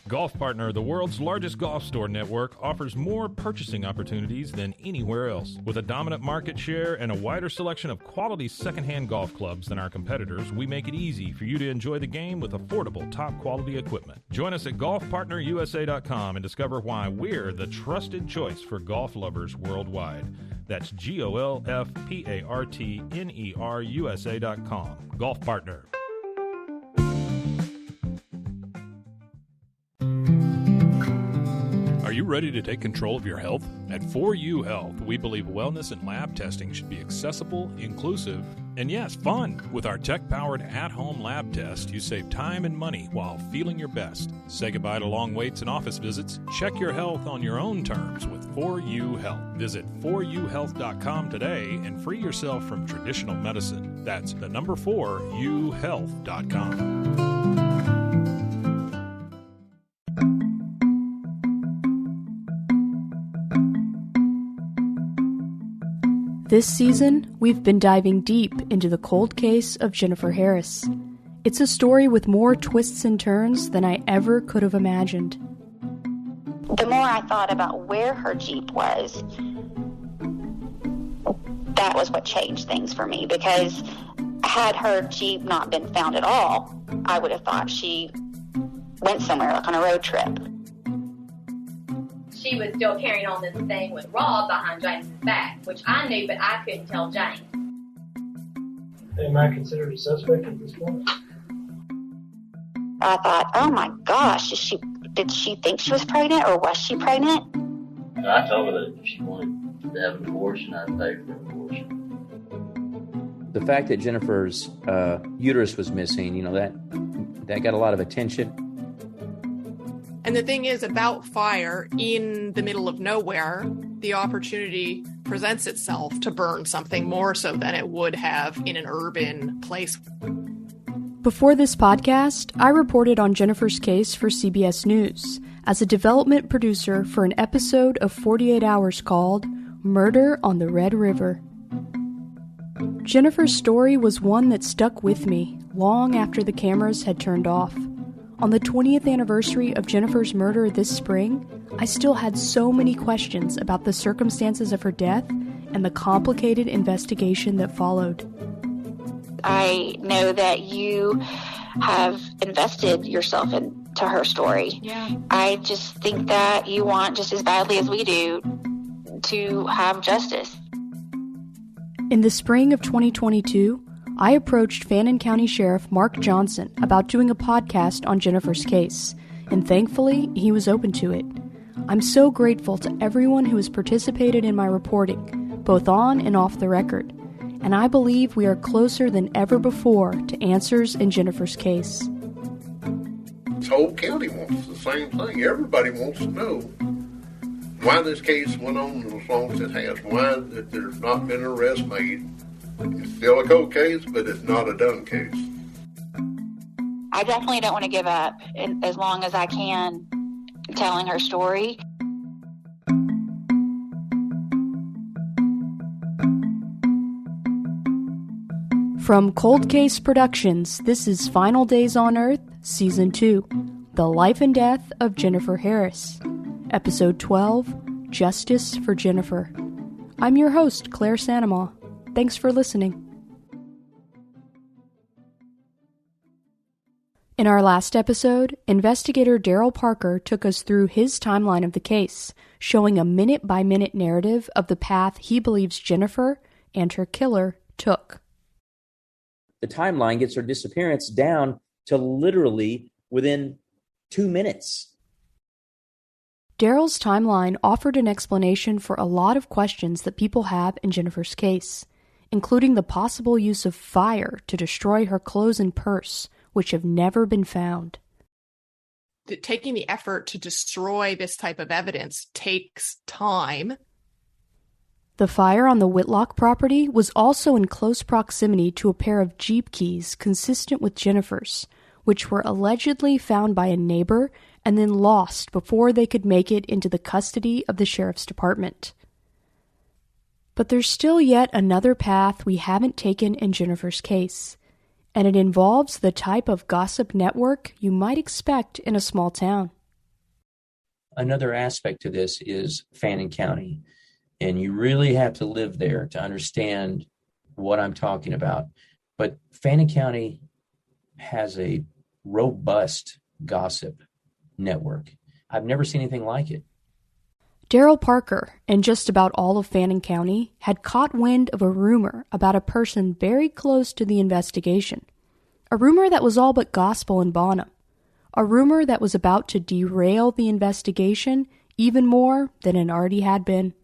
Golf Partner, the world's largest golf store network, offers more purchasing opportunities than anywhere else. With a dominant market share and a wider selection of quality secondhand golf clubs than our competitors, we make it easy for you to enjoy the game with affordable, top-quality equipment. Join us at golfpartnerusa.com and discover why we're the trusted choice for golf lovers worldwide. That's GOLFPARTNERUSA.com. Golf Partner. Are you ready to take control of your health? At 4U Health, we believe wellness and lab testing should be accessible, inclusive, and yes, fun. With our tech-powered at-home lab test, you save time and money while feeling your best. Say goodbye to long waits and office visits. Check your health on your own terms with 4U Health. Visit 4uhealth.com today and free yourself from traditional medicine. That's the number 4uhealth.com. This season, we've been diving deep into the cold case of Jennifer Harris. It's a story with more twists and turns than I ever could have imagined. The more I thought about where her Jeep was, that was what changed things for me, because had her Jeep not been found at all, I would have thought she went somewhere, like on a road trip. She was still carrying on this thing with Rob behind James's back, which I knew, but I couldn't tell James. Am I considered a suspect at this point? I thought, oh my gosh, did she think she was pregnant, or was she pregnant? I told her that if she wanted to have an abortion, I'd pay for an abortion. The fact that Jennifer's uterus was missing, that got a lot of attention. And the thing is, about fire in the middle of nowhere, the opportunity presents itself to burn something more so than it would have in an urban place. Before this podcast, I reported on Jennifer's case for CBS News as a development producer for an episode of 48 Hours called Murder on the Red River. Jennifer's story was one that stuck with me long after the cameras had turned off. On the 20th anniversary of Jennifer's murder this spring, I still had so many questions about the circumstances of her death and the complicated investigation that followed. I know that you have invested yourself into her story. Yeah. I just think that you want, just as badly as we do, to have justice. In the spring of 2022, I approached Fannin County Sheriff Mark Johnson about doing a podcast on Jennifer's case, and thankfully, he was open to it. I'm so grateful to everyone who has participated in my reporting, both on and off the record, and I believe we are closer than ever before to answers in Jennifer's case. This whole county wants the same thing. Everybody wants to know why this case went on as long as it has, why that there's not been an arrest made. It's still a cold case, but it's not a done case. I definitely don't want to give up as long as I can telling her story. From Cold Case Productions, this is Final Days on Earth, Season 2, The Life and Death of Jennifer Harris, Episode 12, Justice for Jennifer. I'm your host, Claire Sanamaw. Thanks for listening. In our last episode, investigator Daryl Parker took us through his timeline of the case, showing a minute-by-minute narrative of the path he believes Jennifer and her killer took. The timeline gets her disappearance down to literally within 2 minutes. Daryl's timeline offered an explanation for a lot of questions that people have in Jennifer's case, including the possible use of fire to destroy her clothes and purse, which have never been found. Taking the effort to destroy this type of evidence takes time. The fire on the Whitlock property was also in close proximity to a pair of Jeep keys consistent with Jennifer's, which were allegedly found by a neighbor and then lost before they could make it into the custody of the sheriff's department. But there's still yet another path we haven't taken in Jennifer's case, and it involves the type of gossip network you might expect in a small town. Another aspect to this is Fannin County, and you really have to live there to understand what I'm talking about. But Fannin County has a robust gossip network. I've never seen anything like it. Daryl Parker and just about all of Fannin County had caught wind of a rumor about a person very close to the investigation. A rumor that was all but gospel in Bonham. A rumor that was about to derail the investigation even more than it already had been.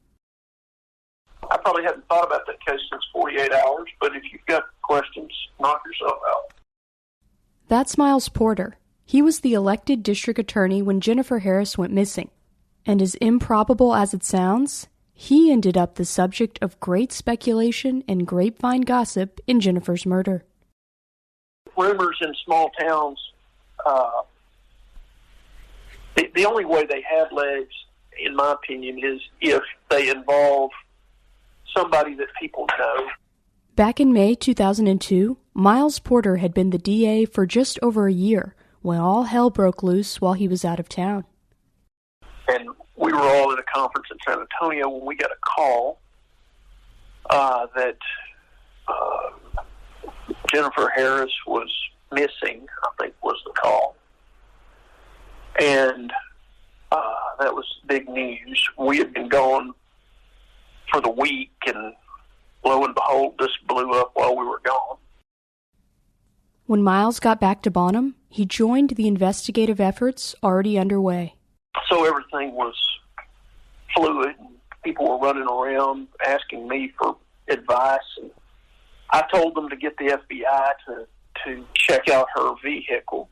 I probably hadn't thought about that case since 48 hours, but if you've got questions, knock yourself out. That's Miles Porter. He was the elected district attorney when Jennifer Harris went missing. And as improbable as it sounds, he ended up the subject of great speculation and grapevine gossip in Jennifer's murder. Rumors in small towns, the only way they have legs, in my opinion, is if they involve somebody that people know. Back in May 2002, Miles Porter had been the DA for just over a year when all hell broke loose while he was out of town. And we were all at a conference in San Antonio when we got a call that Jennifer Harris was missing, I think was the call. And that was big news. We had been gone for the week, and lo and behold, this blew up while we were gone. When Miles got back to Bonham, he joined the investigative efforts already underway. So everything was fluid. People were running around asking me for advice. And I told them to get the FBI to check out her vehicle.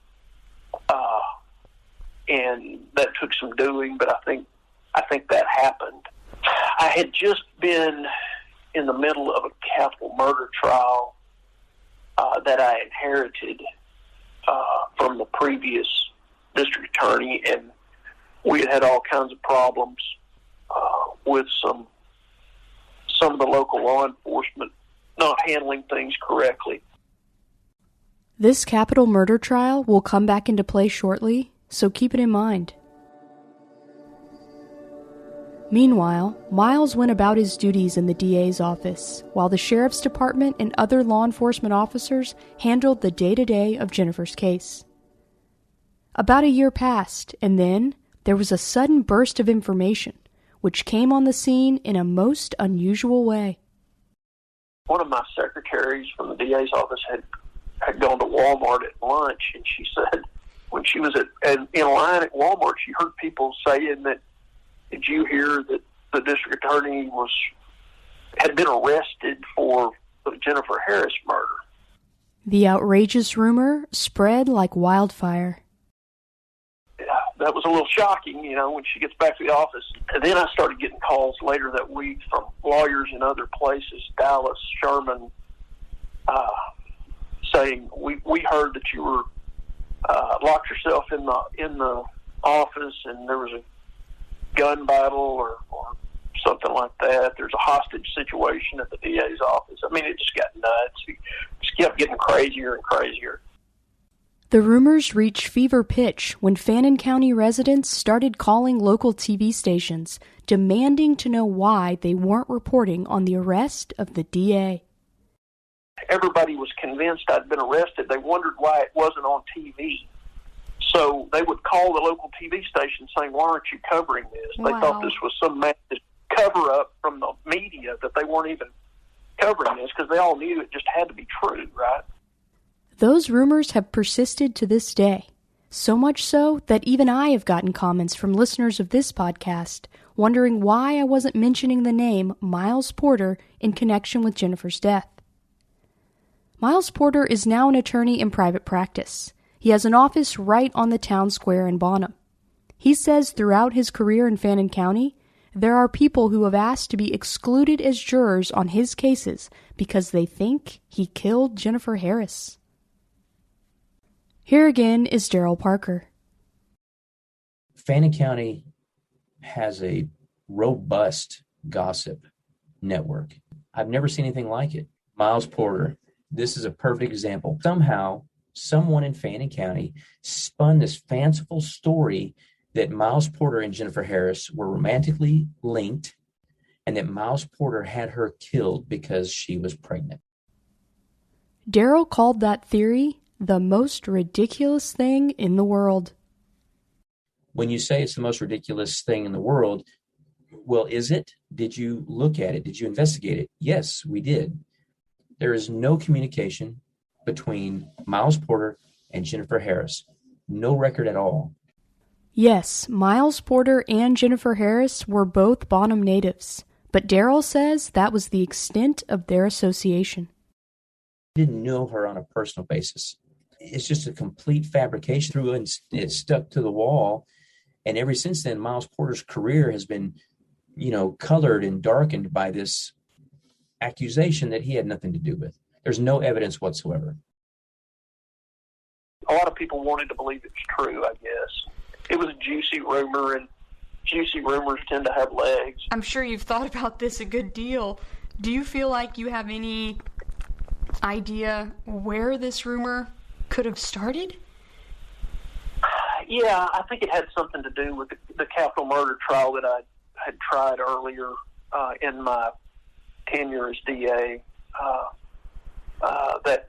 And that took some doing, but I think that happened. I had just been in the middle of a capital murder trial that I inherited from the previous district attorney, and we had all kinds of problems with some of the local law enforcement not handling things correctly. This capital murder trial will come back into play shortly, so keep it in mind. Meanwhile, Miles went about his duties in the DA's office, while the sheriff's department and other law enforcement officers handled the day-to-day of Jennifer's case. About a year passed, and then there was a sudden burst of information, which came on the scene in a most unusual way. One of my secretaries from the DA's office had gone to Walmart at lunch, and she said when she was in line at Walmart, she heard people saying that, did you hear that the district attorney had been arrested for the Jennifer Harris murder? The outrageous rumor spread like wildfire. Yeah, that was a little shocking, when she gets back to the office. And then I started getting calls later that week from lawyers in other places, Dallas, Sherman, saying, we heard that you were locked yourself in the office and there was a gun battle or something like that. There's a hostage situation at the DA's office. I mean, it just got nuts. It just kept getting crazier and crazier. The rumors reached fever pitch when Fannin County residents started calling local TV stations, demanding to know why they weren't reporting on the arrest of the DA. Everybody was convinced I'd been arrested. They wondered why it wasn't on TV. So they would call the local TV station saying, why aren't you covering this? Wow. They thought this was some massive cover-up from the media, that they weren't even covering this because they all knew it just had to be true, right? Those rumors have persisted to this day, so much so that even I have gotten comments from listeners of this podcast wondering why I wasn't mentioning the name Miles Porter in connection with Jennifer's death. Miles Porter is now an attorney in private practice. He has an office right on the town square in Bonham. He says throughout his career in Fannin County, there are people who have asked to be excluded as jurors on his cases because they think he killed Jennifer Harris. Here again is Daryl Parker. Fannin County has a robust gossip network. I've never seen anything like it. Miles Porter, this is a perfect example. Somehow, someone in Fannin County spun this fanciful story that Miles Porter and Jennifer Harris were romantically linked and that Miles Porter had her killed because she was pregnant. Daryl called that theory the most ridiculous thing in the world. When you say it's the most ridiculous thing in the world, well, is it? Did you look at it? Did you investigate it? Yes, we did. There is no communication between Miles Porter and Jennifer Harris. No record at all. Yes, Miles Porter and Jennifer Harris were both Bonham natives, but Daryl says that was the extent of their association. I didn't know her on a personal basis. It's just a complete fabrication. Threw and it stuck to the wall. And ever since then, Miles Porter's career has been, colored and darkened by this accusation that he had nothing to do with. There's no evidence whatsoever. A lot of people wanted to believe it's true, I guess. It was a juicy rumor, and juicy rumors tend to have legs. I'm sure you've thought about this a good deal. Do you feel like you have any idea where this rumor could have started? Yeah, I think it had something to do with the capital murder trial that I had tried earlier in my tenure as DA. That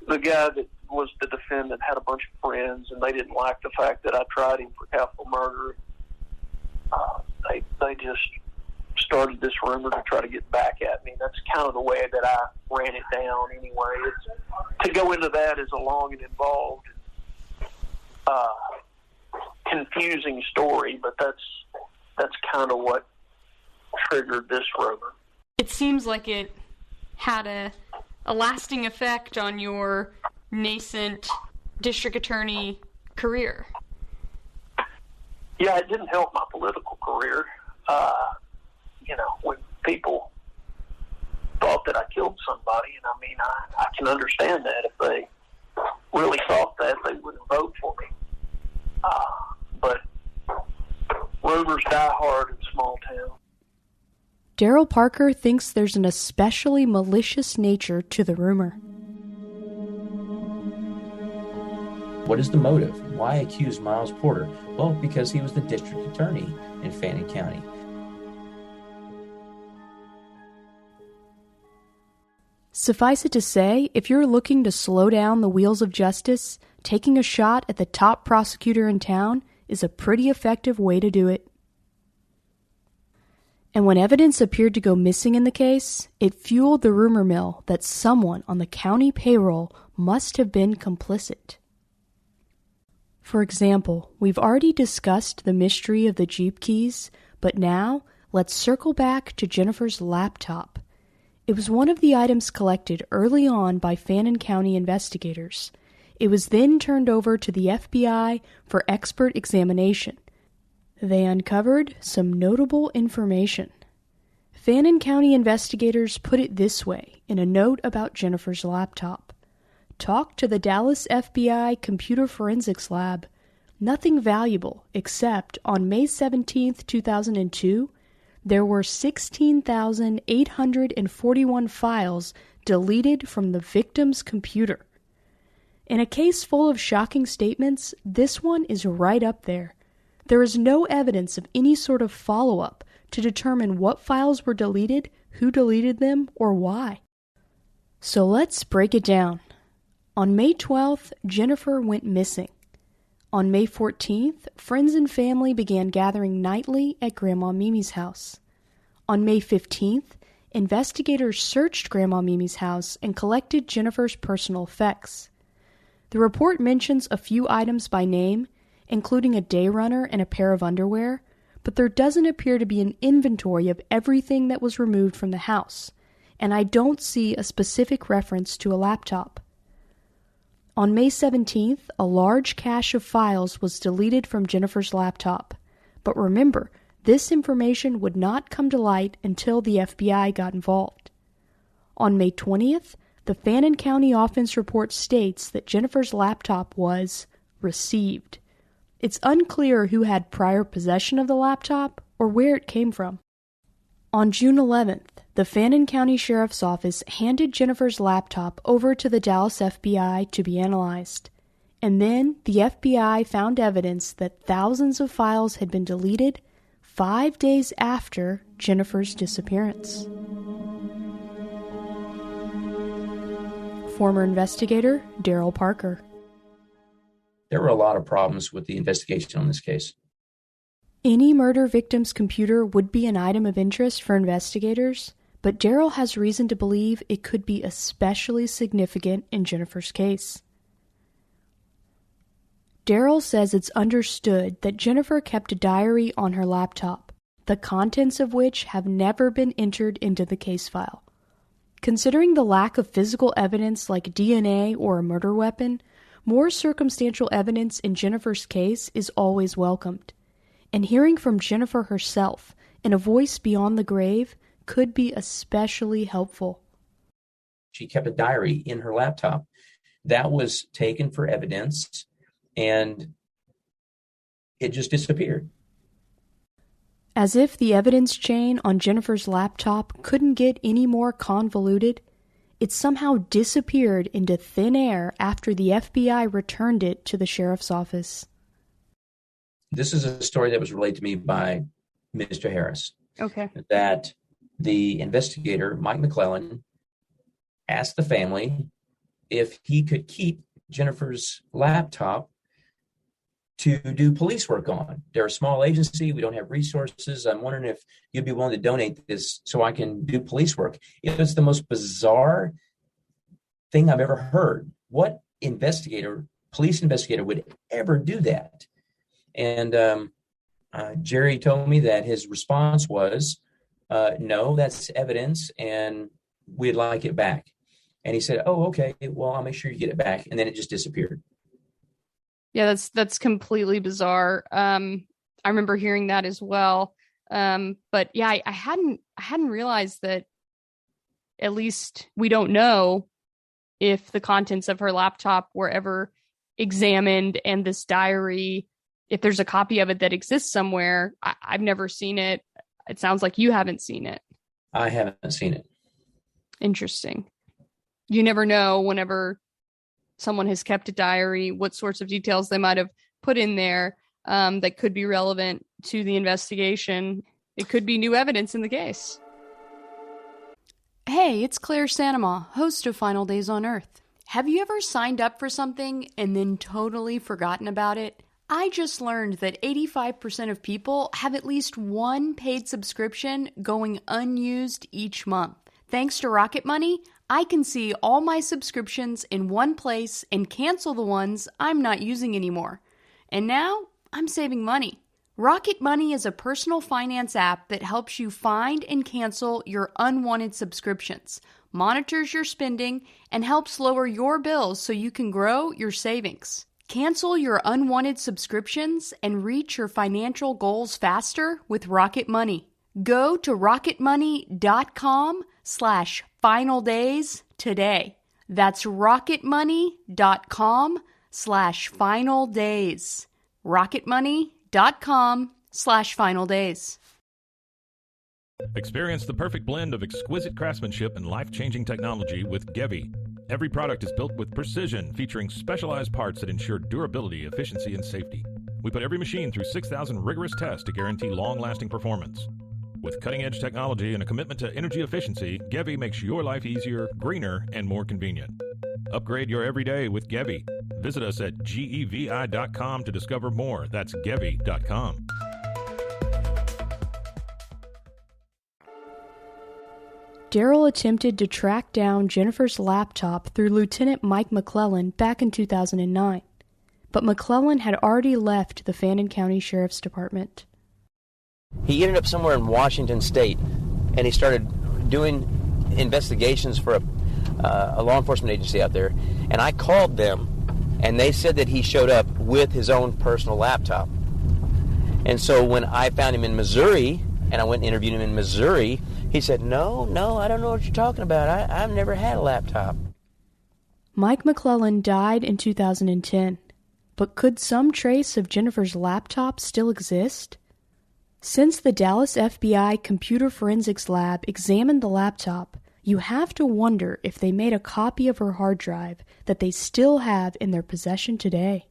the guy that was the defendant had a bunch of friends, and they didn't like the fact that I tried him for capital murder. They just started this rumor to try to get back at me. That's kind of the way that I ran it down anyway. To go into that is a long and involved, confusing story, but that's kind of what triggered this rumor. It seems like it had a lasting effect on your nascent district attorney career. Yeah, it didn't help my political career. When people thought that I killed somebody, and I mean, I can understand that. If they really thought that, they wouldn't vote for me. But rumors die hard in small town. Daryl Parker thinks there's an especially malicious nature to the rumor. What is the motive? Why accuse Miles Porter? Well, because he was the district attorney in Fannin County. Suffice it to say, if you're looking to slow down the wheels of justice, taking a shot at the top prosecutor in town is a pretty effective way to do it. And when evidence appeared to go missing in the case, it fueled the rumor mill that someone on the county payroll must have been complicit. For example, we've already discussed the mystery of the Jeep keys, but now let's circle back to Jennifer's laptop. It was one of the items collected early on by Fannin County investigators. It was then turned over to the FBI for expert examination. They uncovered some notable information. Fannin County investigators put it this way in a note about Jennifer's laptop. Talk to the Dallas FBI Computer Forensics Lab. Nothing valuable except on May 17, 2002, there were 16,841 files deleted from the victim's computer. In a case full of shocking statements, this one is right up there. There is no evidence of any sort of follow-up to determine what files were deleted, who deleted them, or why. So let's break it down. On May 12th, Jennifer went missing. On May 14th, friends and family began gathering nightly at Grandma Mimi's house. On May 15th, investigators searched Grandma Mimi's house and collected Jennifer's personal effects. The report mentions a few items by name, including a day runner and a pair of underwear, but there doesn't appear to be an inventory of everything that was removed from the house, and I don't see a specific reference to a laptop. On May 17th, a large cache of files was deleted from Jennifer's laptop. But remember, this information would not come to light until the FBI got involved. On May 20th, the Fannin County Offense Report states that Jennifer's laptop was received. It's unclear who had prior possession of the laptop or where it came from. On June 11th, the Fannin County Sheriff's Office handed Jennifer's laptop over to the Dallas FBI to be analyzed. And then the FBI found evidence that thousands of files had been deleted 5 days after Jennifer's disappearance. Former investigator Daryl Parker. There were a lot of problems with the investigation on this case. Any murder victim's computer would be an item of interest for investigators, but Daryl has reason to believe it could be especially significant in Jennifer's case. Daryl says it's understood that Jennifer kept a diary on her laptop, the contents of which have never been entered into the case file. Considering the lack of physical evidence like DNA or a murder weapon, more circumstantial evidence in Jennifer's case is always welcomed. And hearing from Jennifer herself in a voice beyond the grave could be especially helpful. She kept a diary in her laptop. That was taken for evidence, and it just disappeared. As if the evidence chain on Jennifer's laptop couldn't get any more convoluted, it somehow disappeared into thin air after the FBI returned it to the sheriff's office. This is a story that was relayed to me by Mr. Harris. Okay. That the investigator, Mike McClellan, asked the family if he could keep Jennifer's laptop to do police work on. They're a small agency. We don't have resources. I'm wondering if you'd be willing to donate this so I can do police work. It was the most bizarre thing I've ever heard. What police investigator would ever do that? And Jerry told me that his response was, no, that's evidence, and we'd like it back. And he said, oh, okay, well, I'll make sure you get it back. And then it just disappeared. Yeah, that's completely bizarre. I remember hearing that as well. But yeah, I hadn't realized that, at least we don't know if the contents of her laptop were ever examined, and this diary, if there's a copy of it that exists somewhere. I've never seen it. It sounds like you haven't seen it. I haven't seen it. Interesting. You never know whenever someone has kept a diary, what sorts of details they might have put in there that could be relevant to the investigation. It could be new evidence in the case. Hey, it's Claire Sanema, host of Final Days on Earth. Have you ever signed up for something and then totally forgotten about it? I just learned that 85% of people have at least one paid subscription going unused each month. Thanks to Rocket Money, I can see all my subscriptions in one place and cancel the ones I'm not using anymore. And now, I'm saving money. Rocket Money is a personal finance app that helps you find and cancel your unwanted subscriptions, monitors your spending, and helps lower your bills so you can grow your savings. Cancel your unwanted subscriptions and reach your financial goals faster with Rocket Money. Go to rocketmoney.com/finaldays today. That's rocketmoney.com/finaldays. rocketmoney.com/finaldays. Experience the perfect blend of exquisite craftsmanship and life-changing technology with Gevi. Every product is built with precision, featuring specialized parts that ensure durability, efficiency, and safety. We put every machine through 6,000 rigorous tests to guarantee long-lasting performance. With cutting-edge technology and a commitment to energy efficiency, Gevi makes your life easier, greener, and more convenient. Upgrade your everyday with Gevi. Visit us at gevi.com to discover more. That's gevi.com. Daryl attempted to track down Jennifer's laptop through Lieutenant Mike McClellan back in 2009, but McClellan had already left the Fannin County Sheriff's Department. He ended up somewhere in Washington State, and he started doing investigations for a law enforcement agency out there, and I called them, and they said that he showed up with his own personal laptop. And so when I found him in Missouri, and I went and interviewed him in Missouri, he said, no, I don't know what you're talking about. I've never had a laptop. Mike McClellan died in 2010, but could some trace of Jennifer's laptop still exist? Since the Dallas FBI Computer Forensics Lab examined the laptop, you have to wonder if they made a copy of her hard drive that they still have in their possession today.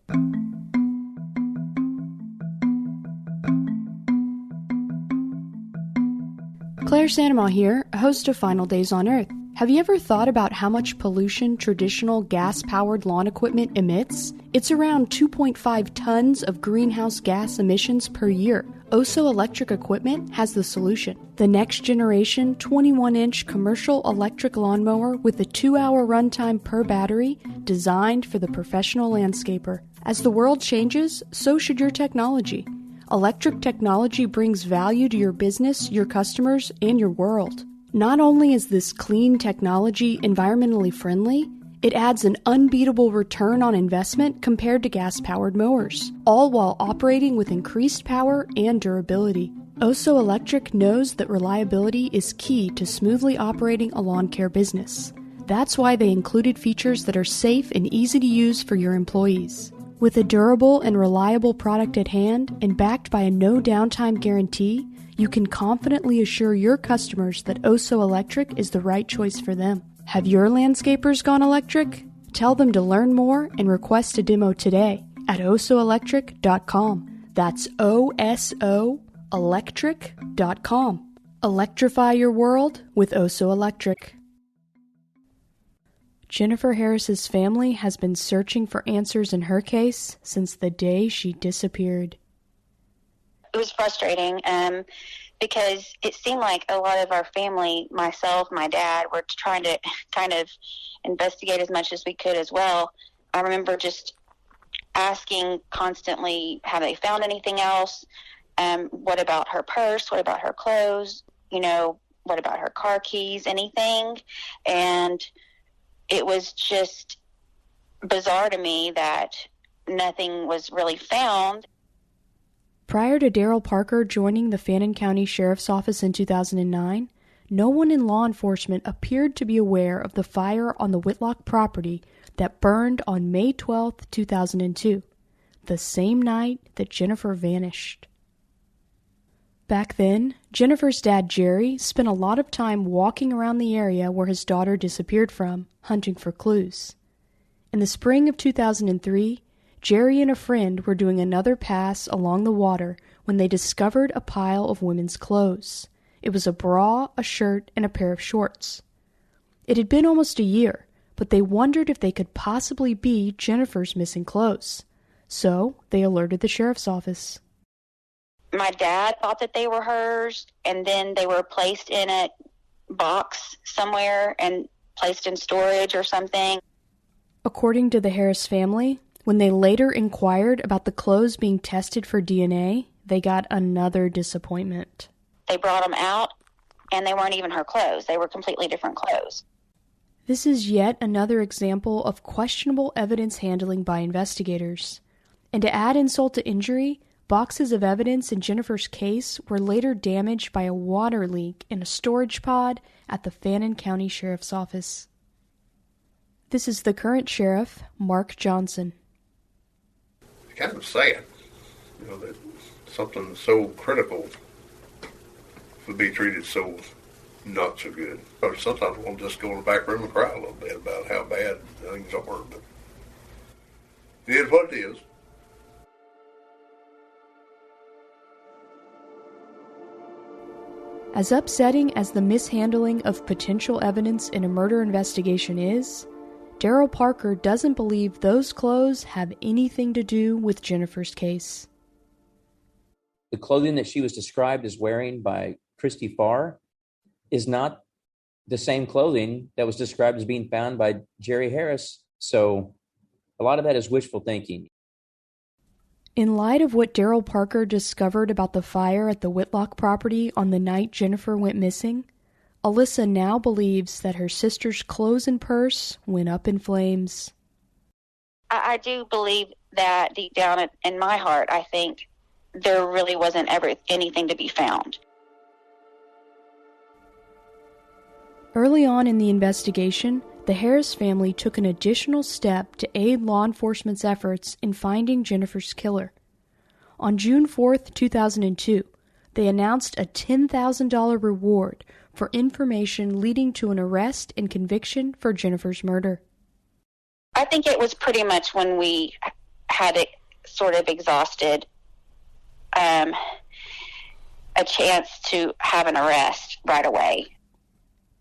Claire Sanamaw here, host of Final Days on Earth. Have you ever thought about how much pollution traditional gas-powered lawn equipment emits? It's around 2.5 tons of greenhouse gas emissions per year. Oso Electric Equipment has the solution. The next generation 21-inch commercial electric lawnmower with a 2-hour runtime per battery, designed for the professional landscaper. As the world changes, so should your technology. Electric technology brings value to your business, your customers, and your world. Not only is this clean technology environmentally friendly, it adds an unbeatable return on investment compared to gas-powered mowers, all while operating with increased power and durability. Oso Electric knows that reliability is key to smoothly operating a lawn care business. That's why they included features that are safe and easy to use for your employees. With a durable and reliable product at hand and backed by a no downtime guarantee, you can confidently assure your customers that Oso Electric is the right choice for them. Have your landscapers gone electric? Tell them to learn more and request a demo today at osoelectric.com. That's OSO electric.com. Electrify your world with Oso Electric. Jennifer Harris's family has been searching for answers in her case since the day she disappeared. It was frustrating because it seemed like a lot of our family, myself, my dad, were trying to kind of investigate as much as we could as well. I remember just asking constantly, have they found anything else? What about her purse? What about her clothes? What about her car keys? Anything? And it was just bizarre to me that nothing was really found. Prior to Daryl Parker joining the Fannin County Sheriff's Office in 2009, no one in law enforcement appeared to be aware of the fire on the Whitlock property that burned on May 12, 2002, the same night that Jennifer vanished. Back then, Jennifer's dad, Jerry, spent a lot of time walking around the area where his daughter disappeared from, hunting for clues. In the spring of 2003, Jerry and a friend were doing another pass along the water when they discovered a pile of women's clothes. It was a bra, a shirt, and a pair of shorts. It had been almost a year, but they wondered if they could possibly be Jennifer's missing clothes. So they alerted the sheriff's office. My dad thought that they were hers, and then they were placed in a box somewhere and placed in storage or something. According to the Harris family, when they later inquired about the clothes being tested for DNA, they got another disappointment. They brought them out, and they weren't even her clothes. They were completely different clothes. This is yet another example of questionable evidence handling by investigators. And to add insult to injury, boxes of evidence in Jennifer's case were later damaged by a water leak in a storage pod at the Fannin County Sheriff's Office. This is the current sheriff, Mark Johnson. It's kind of sad, that something so critical would be treated so not so good. Or sometimes we'll just go in the back room and cry a little bit about how bad things are, but it is what it is. As upsetting as the mishandling of potential evidence in a murder investigation is, Daryl Parker doesn't believe those clothes have anything to do with Jennifer's case. The clothing that she was described as wearing by Christy Farr is not the same clothing that was described as being found by Jerry Harris. So a lot of that is wishful thinking. In light of what Daryl Parker discovered about the fire at the Whitlock property on the night Jennifer went missing, Alyssa now believes that her sister's clothes and purse went up in flames. I do believe that deep down in my heart, I think there really wasn't ever anything to be found. Early on in the investigation, the Harris family took an additional step to aid law enforcement's efforts in finding Jennifer's killer. On June 4, 2002, they announced a $10,000 reward for information leading to an arrest and conviction for Jennifer's murder. I think it was pretty much when we had it sort of exhausted a chance to have an arrest right away.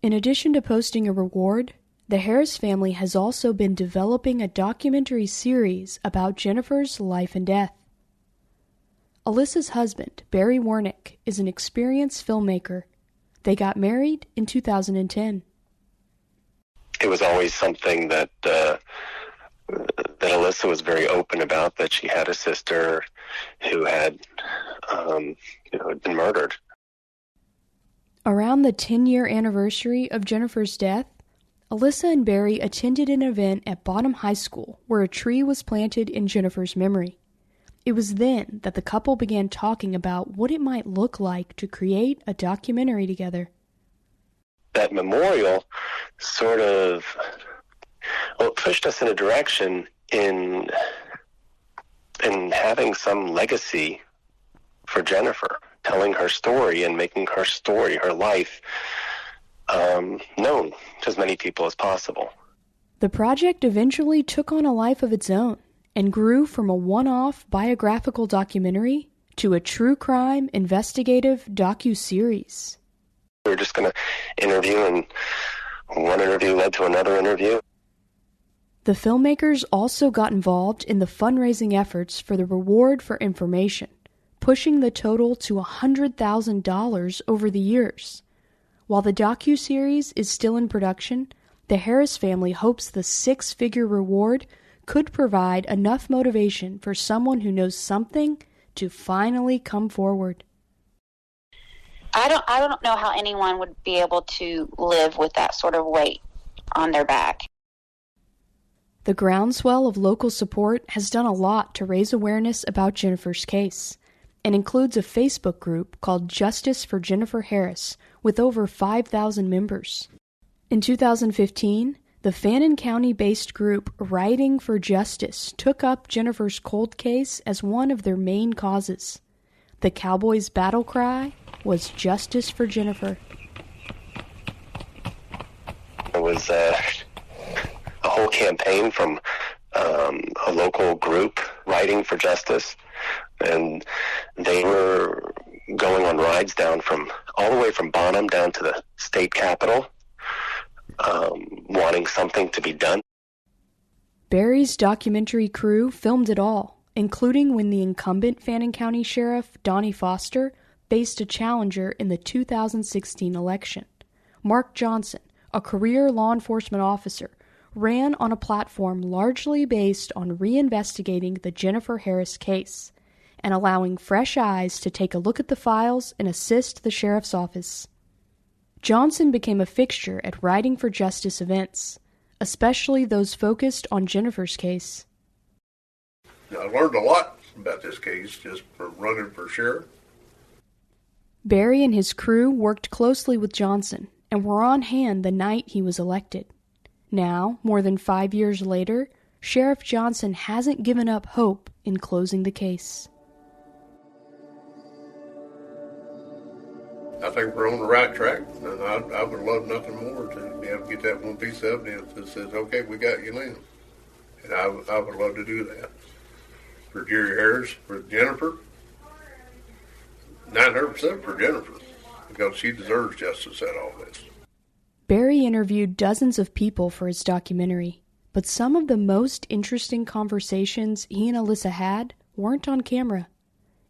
In addition to posting a reward, the Harris family has also been developing a documentary series about Jennifer's life and death. Alyssa's husband, Barry Warnick, is an experienced filmmaker. They got married in 2010. It was always something that Alyssa was very open about, that she had a sister who had been murdered. Around the 10-year anniversary of Jennifer's death, Alyssa and Barry attended an event at Bottom High School where a tree was planted in Jennifer's memory. It was then that the couple began talking about what it might look like to create a documentary together. That memorial sort of pushed us in a direction in having some legacy for Jennifer, telling her story and making her story, her life, known to as many people as possible. The project eventually took on a life of its own and grew from a one-off biographical documentary to a true crime investigative docu-series. We were just going to interview, and one interview led to another interview. The filmmakers also got involved in the fundraising efforts for the reward for information, pushing the total to $100,000 over the years. While the docu-series is still in production, the Harris family hopes the six-figure reward could provide enough motivation for someone who knows something to finally come forward. I don't know how anyone would be able to live with that sort of weight on their back. The groundswell of local support has done a lot to raise awareness about Jennifer's case, and includes a Facebook group called Justice for Jennifer Harris with over 5,000 members. In 2015, the Fannin County-based group Writing for Justice took up Jennifer's cold case as one of their main causes. The Cowboys' battle cry was Justice for Jennifer. It was a whole campaign from a local group, Writing for Justice, and they were going on rides down from all the way from Bonham down to the state capitol, wanting something to be done. Barry's documentary crew filmed it all, including when the incumbent Fannin County Sheriff, Donnie Foster, faced a challenger in the 2016 election. Mark Johnson, a career law enforcement officer, ran on a platform largely based on reinvestigating the Jennifer Harris case and allowing fresh eyes to take a look at the files and assist the sheriff's office. Johnson became a fixture at Writing for Justice events, especially those focused on Jennifer's case. I learned a lot about this case just from running for sheriff. Barry and his crew worked closely with Johnson and were on hand the night he was elected. Now, more than 5 years later, Sheriff Johnson hasn't given up hope in closing the case. I think we're on the right track, and I would love nothing more to be able to get that one piece of evidence that says, okay, we got you now. And I would love to do that. For Jerry Harris, for Jennifer, 900% for Jennifer, because she deserves justice at all this. Barry interviewed dozens of people for his documentary, but some of the most interesting conversations he and Alyssa had weren't on camera,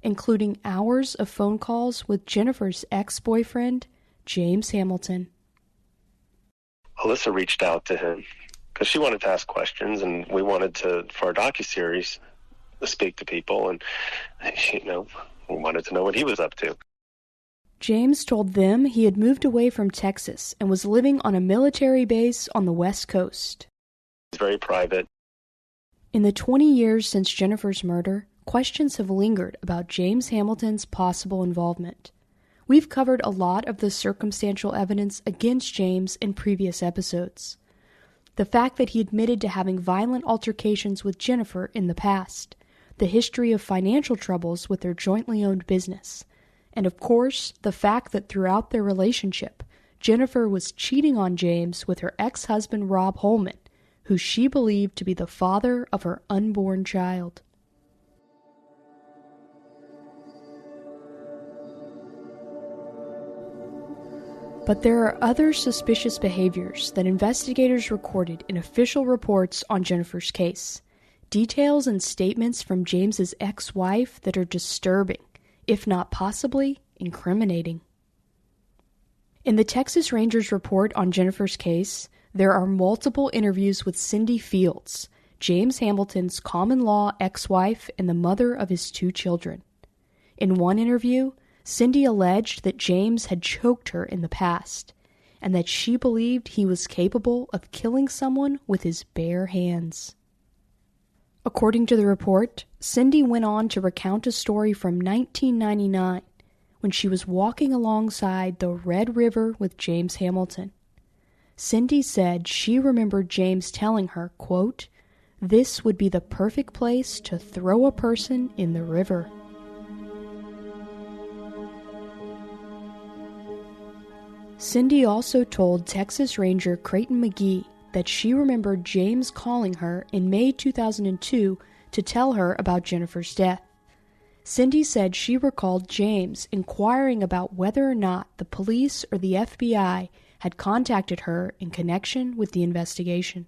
including hours of phone calls with Jennifer's ex-boyfriend, James Hamilton. Alyssa reached out to him because she wanted to ask questions, and we wanted to, for our docuseries, to speak to people, and we wanted to know what he was up to. James told them he had moved away from Texas and was living on a military base on the West Coast. It's very private. In the 20 years since Jennifer's murder, questions have lingered about James Hamilton's possible involvement. We've covered a lot of the circumstantial evidence against James in previous episodes. The fact that he admitted to having violent altercations with Jennifer in the past, the history of financial troubles with their jointly owned business, and of course, the fact that throughout their relationship, Jennifer was cheating on James with her ex-husband Rob Holman, who she believed to be the father of her unborn child. But there are other suspicious behaviors that investigators recorded in official reports on Jennifer's case. Details and statements from James's ex-wife that are disturbing, if not possibly incriminating. In the Texas Rangers report on Jennifer's case, there are multiple interviews with Cindy Fields, James Hamilton's common-law ex-wife and the mother of his 2 children. In one interview, Cindy alleged that James had choked her in the past, and that she believed he was capable of killing someone with his bare hands. According to the report, Cindy went on to recount a story from 1999, when she was walking alongside the Red River with James Hamilton. Cindy said she remembered James telling her, quote, "This would be the perfect place to throw a person in the river." Cindy also told Texas Ranger Creighton McGee that she remembered James calling her in May 2002 to tell her about Jennifer's death. Cindy said she recalled James inquiring about whether or not the police or the FBI had contacted her in connection with the investigation.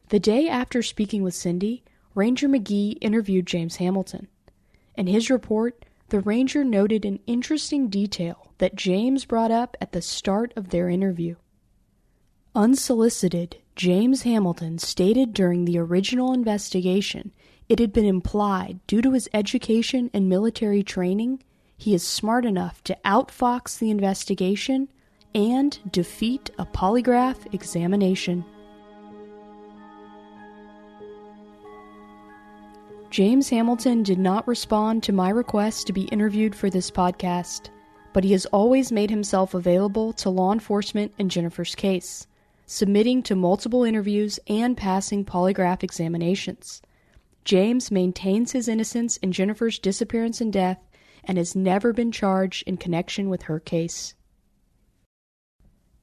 The day after speaking with Cindy, Ranger McGee interviewed James Hamilton. In his report, the ranger noted an interesting detail that James brought up at the start of their interview. Unsolicited, James Hamilton stated during the original investigation it had been implied, due to his education and military training, he is smart enough to outfox the investigation and defeat a polygraph examination. James Hamilton did not respond to my request to be interviewed for this podcast, but he has always made himself available to law enforcement in Jennifer's case, submitting to multiple interviews and passing polygraph examinations. James maintains his innocence in Jennifer's disappearance and death and has never been charged in connection with her case.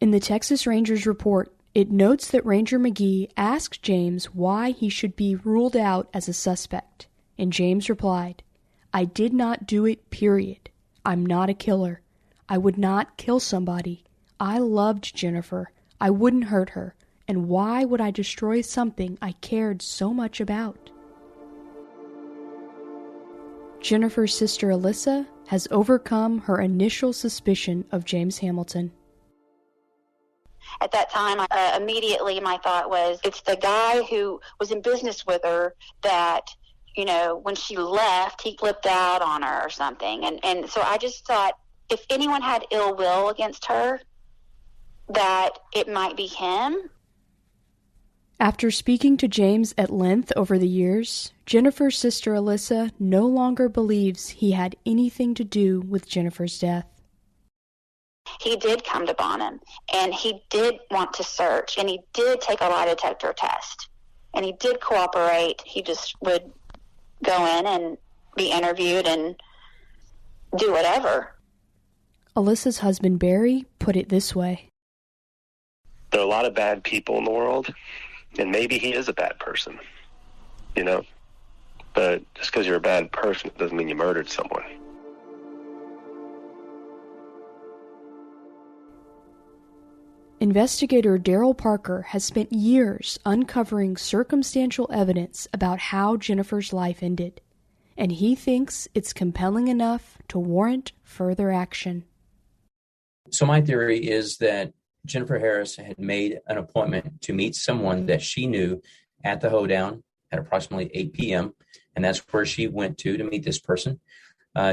In the Texas Rangers report, it notes that Ranger McGee asked James why he should be ruled out as a suspect, and James replied, "I did not do it, period. I'm not a killer. I would not kill somebody. I loved Jennifer. I wouldn't hurt her. And why would I destroy something I cared so much about?" Jennifer's sister Alyssa has overcome her initial suspicion of James Hamilton. At that time, immediately my thought was, it's the guy who was in business with her that, you know, when she left, he flipped out on her or something. And so I just thought, if anyone had ill will against her, that it might be him. After speaking to James at length over the years, Jennifer's sister Alyssa no longer believes he had anything to do with Jennifer's death. He did come to Bonham, and he did want to search, and he did take a lie detector test, and he did cooperate. He just would go in and be interviewed and do whatever. Alyssa's husband Barry put it this way. There are a lot of bad people in the world, and maybe he is a bad person, you know? But just because you're a bad person doesn't mean you murdered someone. Investigator Daryl Parker has spent years uncovering circumstantial evidence about how Jennifer's life ended, and he thinks it's compelling enough to warrant further action. So my theory is that Jennifer Harris had made an appointment to meet someone that she knew at the hoedown at approximately 8 p.m., and that's where she went to meet this person.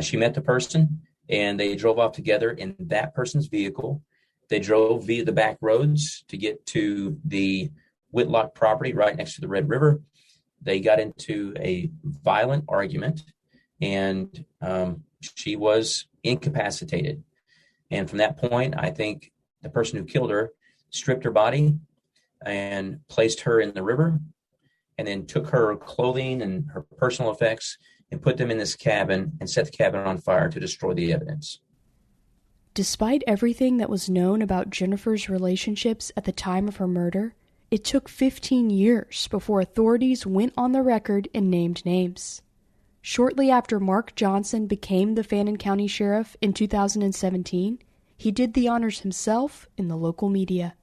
She met the person, and they drove off together in that person's vehicle. They drove via the back roads to get to the Whitlock property right next to the Red River. They got into a violent argument, and she was incapacitated. And from that point, I think the person who killed her stripped her body and placed her in the river, and then took her clothing and her personal effects and put them in this cabin and set the cabin on fire to destroy the evidence. Despite everything that was known about Jennifer's relationships at the time of her murder, it took 15 years before authorities went on the record and named names. Shortly after Mark Johnson became the Fannin County Sheriff in 2017, he did the honors himself in the local media.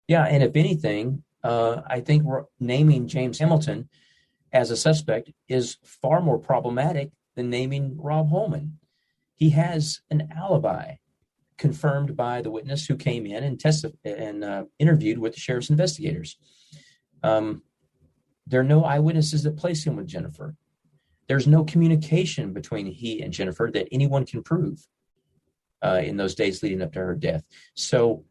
Yeah, and if anything, I think naming James Hamilton as a suspect is far more problematic than naming Rob Holman. He has an alibi confirmed by the witness who came in and interviewed with the sheriff's investigators. There are no eyewitnesses that place him with Jennifer. There's no communication between he and Jennifer that anyone can prove in those days leading up to her death. So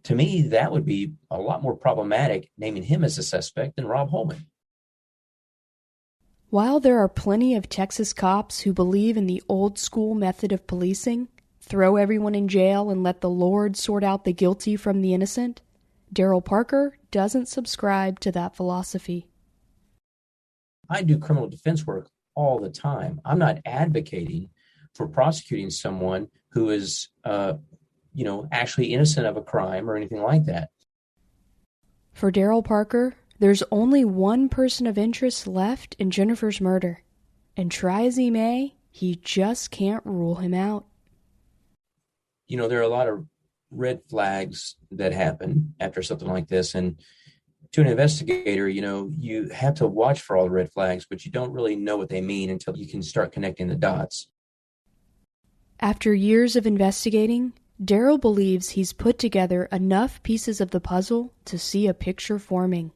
to me, that would be a lot more problematic naming him as a suspect than Rob Holman. While there are plenty of Texas cops who believe in the old school method of policing, throw everyone in jail and let the Lord sort out the guilty from the innocent, Daryl Parker doesn't subscribe to that philosophy. I do criminal defense work all the time. I'm not advocating for prosecuting someone who is, actually innocent of a crime or anything like that. For Daryl Parker, there's only one person of interest left in Jennifer's murder, and try as he may, he just can't rule him out. There are a lot of red flags that happen after something like this, and to an investigator, you have to watch for all the red flags, but you don't really know what they mean until you can start connecting the dots. After years of investigating, Daryl believes he's put together enough pieces of the puzzle to see a picture forming.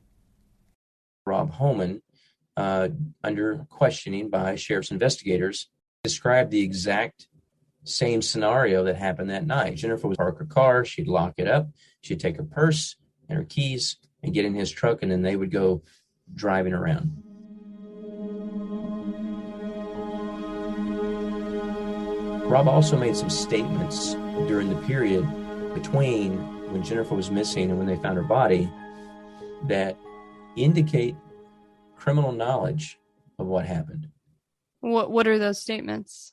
Rob Holman, under questioning by sheriff's investigators, described the exact same scenario that happened that night. Jennifer would park her car, she'd lock it up, she'd take her purse and her keys and get in his truck, and then they would go driving around. Rob also made some statements during the period between when Jennifer was missing and when they found her body that indicate criminal knowledge of what happened. What are those statements?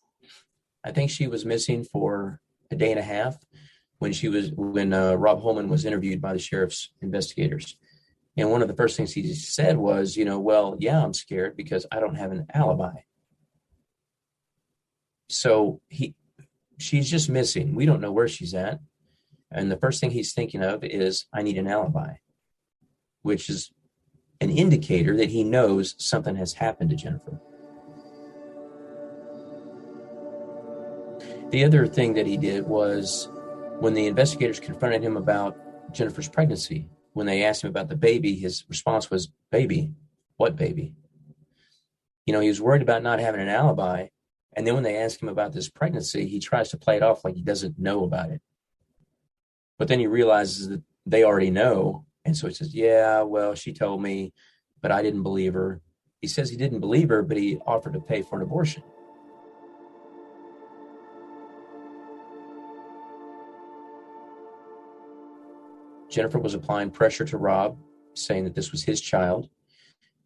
I think she was missing for a day and a half when Rob Holman was interviewed by the sheriff's investigators. And one of the first things he said was, I'm scared because I don't have an alibi. So she's just missing. We don't know where she's at. And the first thing he's thinking of is, I need an alibi, which is an indicator that he knows something has happened to Jennifer. The other thing that he did was when the investigators confronted him about Jennifer's pregnancy, when they asked him about the baby, his response was, baby? What baby? He was worried about not having an alibi. And then when they ask him about this pregnancy, he tries to play it off like he doesn't know about it. But then he realizes that they already know. And so he says, she told me, but I didn't believe her. He says he didn't believe her, but he offered to pay for an abortion. Jennifer was applying pressure to Rob, saying that this was his child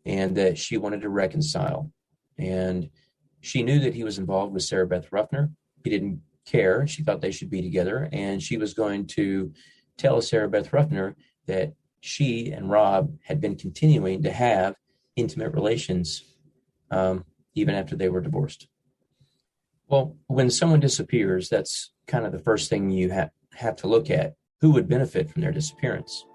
and that she wanted to reconcile. And she knew that he was involved with Sarah Beth Ruffner. He didn't care. She thought they should be together. And she was going to tell Sarah Beth Ruffner that she and Rob had been continuing to have intimate relations even after they were divorced. Well, when someone disappears, that's kind of the first thing you have to look at. Who would benefit from their disappearance?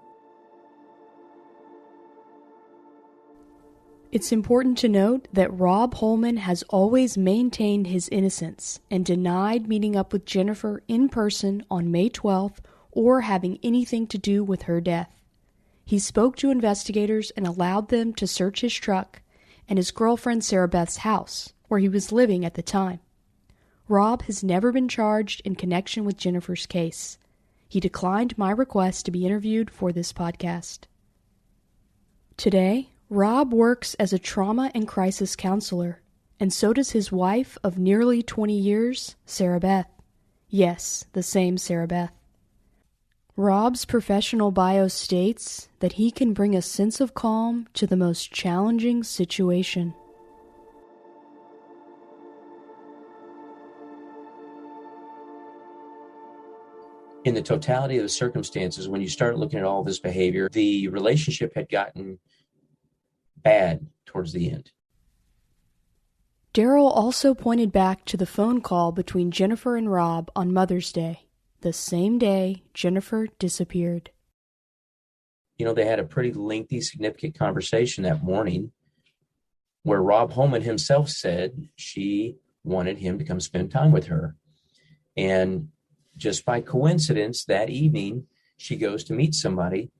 It's important to note that Rob Holman has always maintained his innocence and denied meeting up with Jennifer in person on May 12th or having anything to do with her death. He spoke to investigators and allowed them to search his truck and his girlfriend Sarah Beth's house, where he was living at the time. Rob has never been charged in connection with Jennifer's case. He declined my request to be interviewed for this podcast. Today, Rob works as a trauma and crisis counselor, and so does his wife of nearly 20 years, Sarah Beth. Yes, the same Sarah Beth. Rob's professional bio states that he can bring a sense of calm to the most challenging situation. in the totality of the circumstances, when you start looking at all this behavior, the relationship had gotten bad towards the end. Daryl also pointed back to the phone call between Jennifer and Rob on Mother's Day, the same day Jennifer disappeared. You know, they had a pretty lengthy, significant conversation that morning where Rob Holman himself said she wanted him to come spend time with her. And just by coincidence, that evening, she goes to meet somebody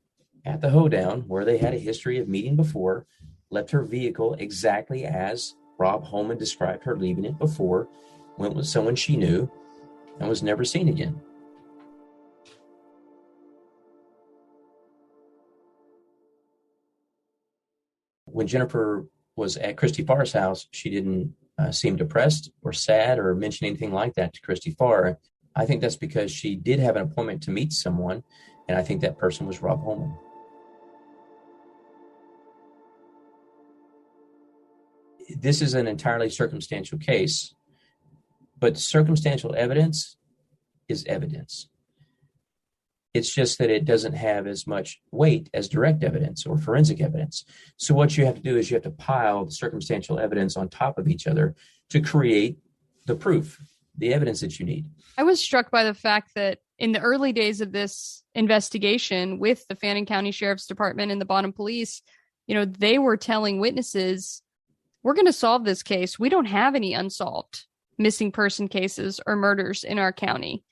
at the hoedown where they had a history of meeting before, left her vehicle exactly as Rob Holman described her leaving it before, went with someone she knew, and was never seen again. When Jennifer was at Christy Farr's house, she didn't seem depressed or sad or mention anything like that to Christy Farr. I think that's because she did have an appointment to meet someone, and I think that person was Rob Holman. This is an entirely circumstantial case, but circumstantial evidence is evidence. It's just that it doesn't have as much weight as direct evidence or forensic evidence. So what you have to do is you have to pile the circumstantial evidence on top of each other to create the proof, the evidence that you need. I was struck by the fact that in the early days of this investigation with the Fannin County Sheriff's Department and the Bonham Police, they were telling witnesses, we're going to solve this case. We don't have any unsolved missing person cases or murders in our county.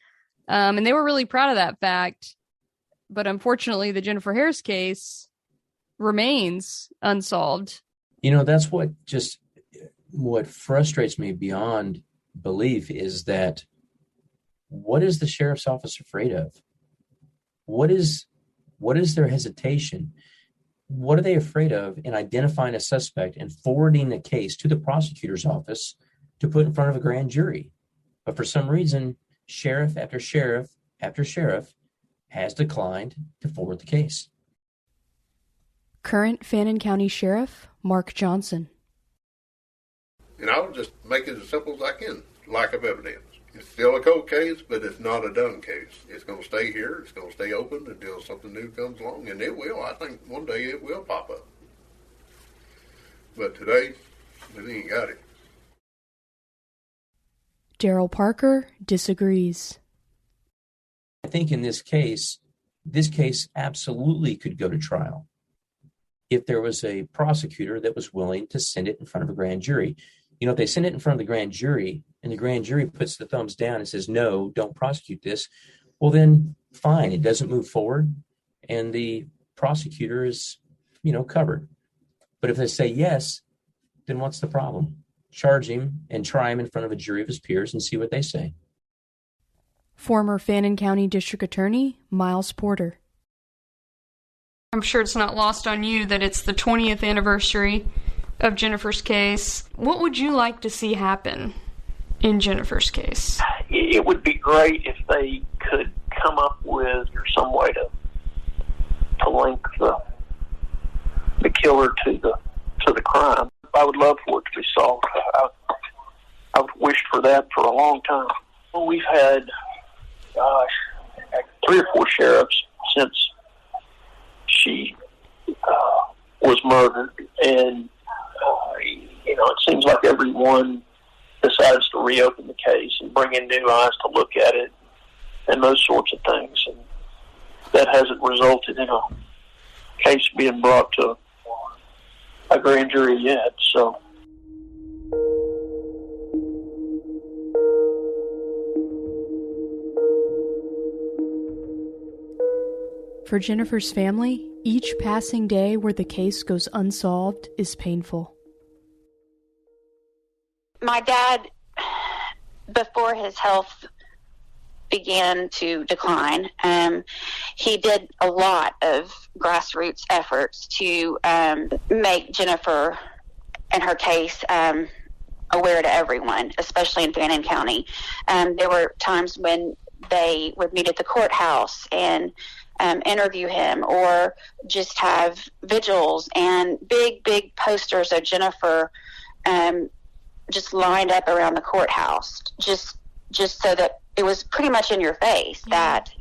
And they were really proud of that fact. But unfortunately, the Jennifer Harris case remains unsolved. That's what frustrates me beyond belief is that what is the sheriff's office afraid of? What is their hesitation? What are they afraid of in identifying a suspect and forwarding the case to the prosecutor's office to put in front of a grand jury? But for some reason, sheriff after sheriff after sheriff has declined to forward the case. Current Fannin County Sheriff Mark Johnson. And I'll just make it as simple as I can. Lack of evidence. It's still a cold case, but it's not a done case. It's going to stay here. It's going to stay open until something new comes along, and it will. I think one day it will pop up. But today, it ain't got it. Daryl Parker disagrees. I think in this case absolutely could go to trial if there was a prosecutor that was willing to send it in front of a grand jury. If they send it in front of the grand jury and the grand jury puts the thumbs down and says, no, don't prosecute this, well, then fine, it doesn't move forward and the prosecutor is, covered. But if they say yes, then what's the problem? Charge him and try him in front of a jury of his peers and see what they say. Former Fannin County District Attorney Miles Porter. I'm sure it's not lost on you that it's the 20th anniversary of Jennifer's case. What would you like to see happen in Jennifer's case? It would be great if they could come up with some way to link the killer to the crime. I would love for it to be solved. I've wished for that for a long time. Well, we've had, 3 or 4 sheriffs since she was murdered, and it seems like everyone decides to reopen the case and bring in new eyes to look at it and those sorts of things. And that hasn't resulted in a case being brought to a grand jury yet. So for Jennifer's family, each passing day where the case goes unsolved is painful. My dad, before his health began to decline, he did a lot of grassroots efforts to make Jennifer and her case aware to everyone, especially in Fannin County. There were times when they would meet at the courthouse and interview him, or just have vigils and big posters of Jennifer just lined up around the courthouse, just just so that it was pretty much in your face that,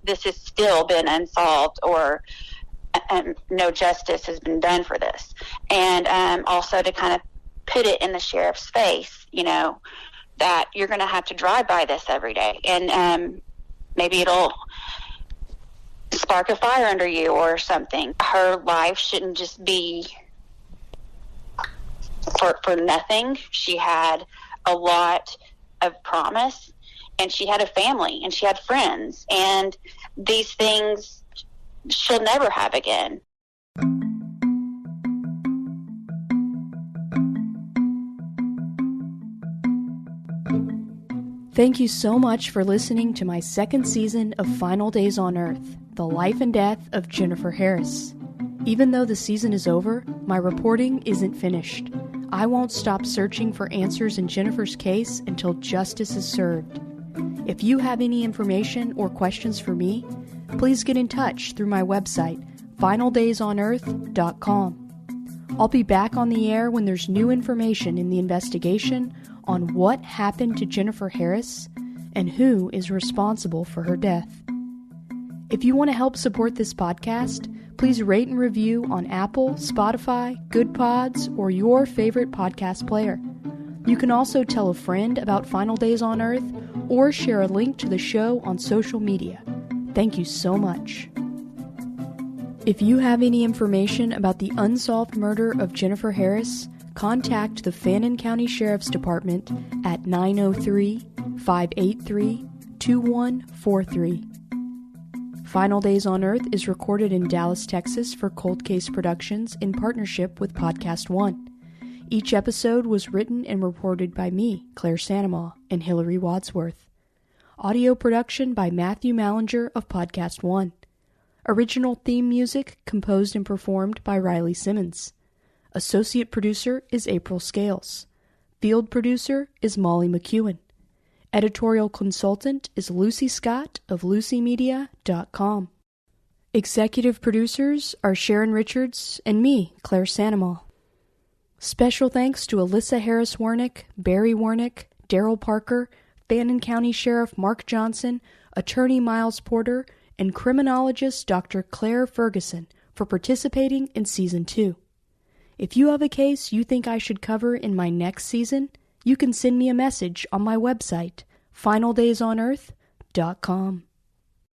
this has still been unsolved, or no justice has been done for this. And also to kind of put it in the sheriff's face, that you're going to have to drive by this every day. And maybe it'll spark a fire under you or something. Her life shouldn't just be for nothing. She had a lot of promise, and she had a family, and she had friends, and these things she'll never have again. Thank you so much for listening to my second season of Final Days on Earth, the life and death of Jennifer Harris. Even though the season is over, my reporting isn't finished. I won't stop searching for answers in Jennifer's case until justice is served. If you have any information or questions for me, please get in touch through my website, finaldaysonearth.com. I'll be back on the air when there's new information in the investigation on what happened to Jennifer Harris and who is responsible for her death. If you want to help support this podcast, please rate and review on Apple, Spotify, Good Pods, or your favorite podcast player. You can also tell a friend about Final Days on Earth or share a link to the show on social media. Thank you so much. If you have any information about the unsolved murder of Jennifer Harris, contact the Fannin County Sheriff's Department at 903-583-2143. Final Days on Earth is recorded in Dallas, Texas for Cold Case Productions in partnership with Podcast One. Each episode was written and reported by me, Claire Sanamaw, and Hillary Wadsworth. Audio production by Matthew Mallinger of Podcast One. Original theme music composed and performed by Riley Simmons. Associate producer is April Scales. Field producer is Molly McEwen. Editorial consultant is Lucy Scott of LucyMedia.com. Executive producers are Sharon Richards and me, Claire Sanamaw. Special thanks to Alyssa Harris-Warnick, Barry Warnick, Daryl Parker, Fannin County Sheriff Mark Johnson, Attorney Miles Porter, and criminologist Dr. Claire Ferguson for participating in Season 2. If you have a case you think I should cover in my next season, you can send me a message on my website, finaldaysonearth.com.